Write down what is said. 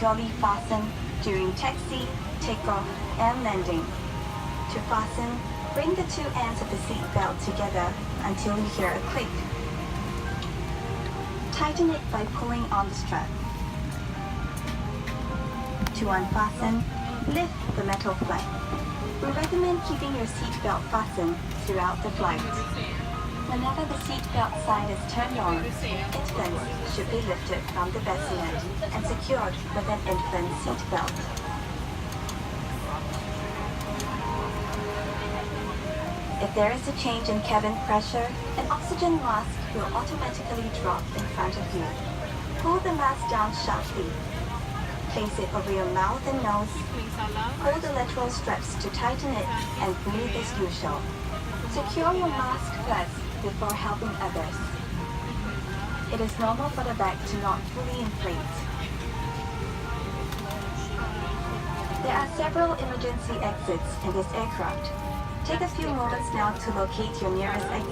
securely fasten during taxi, takeoff, and landing. To fasten, bring the two ends of the seat belt together until you hear a click. Tighten it by pulling on the strap. To unfasten, lift the metal flap. We recommend keeping your seat belt fastened throughout the flight. Whenever the seat belt sign is turned on, infants should be lifted from the bassinet and secured with an infant seat belt. If there is a change in cabin pressure, an oxygen mask will automatically drop in front of you. Pull the mask down sharply. Place it over your mouth and nose. Pull the lateral straps to tighten it and breathe as usual. Secure your mask first before helping others. It is normal for the bag to not fully inflate. There are several emergency exits in this aircraft. Take a few moments now to locate your nearest exit.